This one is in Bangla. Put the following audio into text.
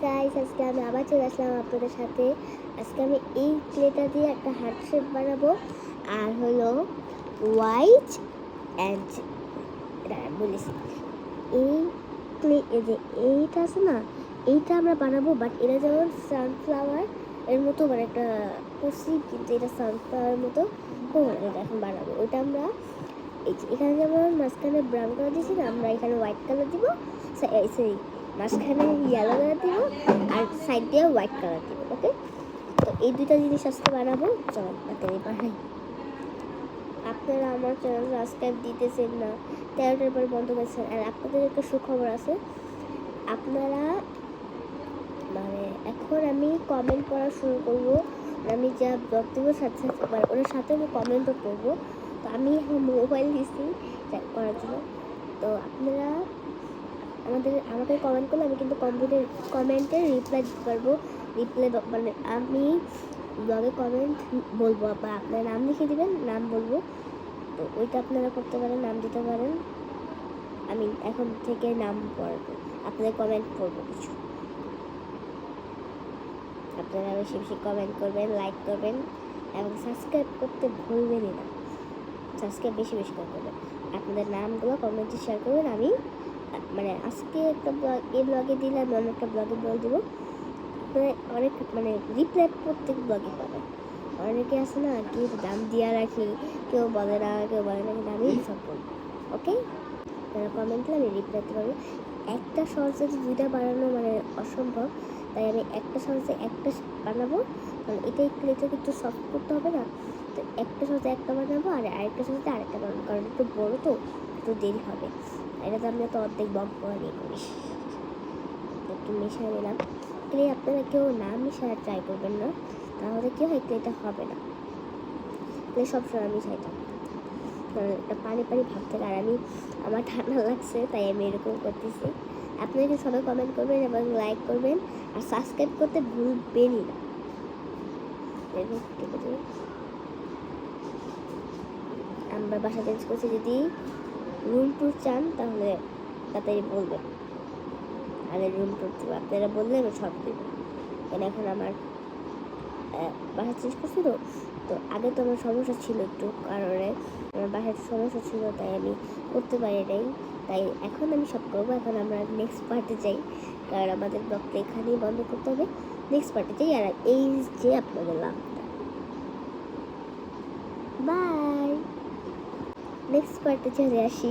গাইস, আজকে আমি আবার চলে আসলাম আপনাদের সাথে। আজকে আমি এই ক্লেটা দিয়ে একটা হার্ট শেপ বানাবো, আর হলো হোয়াইট অ্যান্ড বলিস এই ক্লে যে এইটা আছে না, এইটা আমরা বানাবো। বাট এটা যেমন সানফ্লাওয়ার এর মতো মানে একটা কুচি, কিন্তু এটা সানফ্লাওয়ার মতো এটা এখন বানাবো। ওইটা আমরা এখানে যেমন মাঝখানে ব্রাউন কালার দিয়েছি না, আমরা এখানে হোয়াইট কালার দিব, সেই মাঝখানে ইয়েলো কালার দিব, আর সাইড দিয়ে হোয়াইট কালার দিব। ওকে, তো এই দুইটা জিনিস আজকে বানাবো। চলো তাড়াতাড়ি বানাই। আপনারা আমার চ্যানেল সাবস্ক্রাইব দিতেছেন না, 13টার পর বন্ধ করেছেন। আর আপনাদের একটা সুখবর আছে, আপনারা মানে এখন আমি কমেন্ট করা শুরু করবো। আমি যা ব্লগ দেবো সাথে সাথে ওটার সাথে আমি কমেন্টও করবো। তো আমি মোবাইল দিচ্ছি করার জন্য। তো আপনারা আমাকে কমেন্ট করলে আমি কিন্তু কমেন্টের রিপ্লাই দিতে পারবো। মানে আমি ব্লগে কমেন্ট বলবো, বা আপনার নাম লিখে দেবেন, নাম বলবো। তো ওইটা আপনারা করতে পারেন, নাম দিতে পারেন। আমি এখন থেকে নাম পড়বো, আপনাদের কমেন্ট পড়বো কিছু। আপনারা বেশি বেশি কমেন্ট করবেন, লাইক করবেন এবং সাবস্ক্রাইব করতে ভুলবেনই না। সাবস্ক্রাইব বেশি বেশি করবেন। আপনাদের নামগুলো কমেন্টে শেয়ার করবেন। আমি মানে আজকে একটা এই ব্লগে দিলে আমি অন্য একটা ব্লগে বলে দেবো। আপনারা অনেক মানে রিপ্লাই প্রত্যেক ব্লগে পাবেন। অনেকে আছে না, কি দাম দিয়ে রাখি, কেউ বলে না, কিন্তু আমি সব বলবো। ওকে, আপনারা কমেন্টে আমি রিপ্লাই দিতে পারবো। একটা শর্টসে দুইটা বানানো মানে অসম্ভব, তাই আমি একটা শর্টসে একটা বানাবো। কারণ এটাই ক্লেটা একটু সফট করতে হবে না, তো একটা শর্টসে একটা বানাবো আর আরেকটা শর্টসে আরেকটা বানাবো। কারণ একটু বড়ো তো, একটু দেরি হবে। এটা তো আমরা তো অর্ধেক বক নিয়ে করি। একটু মিশিয়ে নিলাম। ক্লে আপনারা কেউ না মিশায় ট্রাই করবেন না, তাহলে কি হয়, ক্লেটা হবে না। ক্লে সবসময় মিশাইতাম, কারণ একটা পানি পানি ভাব থাকে। আর আমার ঠান্ডা লাগছে, তাই আমি এরকম করতেছি। আপনারা সবাই কমেন্ট করবেন এবং লাইক করবেন, আর সাবস্ক্রাইব করতে ভুলবেনই না। আমরা বাসা চেঞ্জ করছি, যদি রুম ট্যুর চান তাহলে তাড়াতাড়ি বলবেন, আগে রুম ট্যুর দেবো। আপনারা বললে আমি সব দেবো। কারণ এখন আমার বাসা চেঞ্জ করছি, তো আগে তো আমার সমস্যা ছিল একটু, কারণে আমার বাসার সমস্যা ছিল, তাই আমি করতে পারি নাই। তাই এখন আমি সব করবো। এখন আমরা নেক্সট পার্টে যাই, কারণ আমাদের ব্লগটা এখানেই বন্ধ করতে হবে। নেক্সট পার্টে যাই, আর এই যে আপনাদের লাভটা। বাই, নেক্সট পার্টে চলে আসি।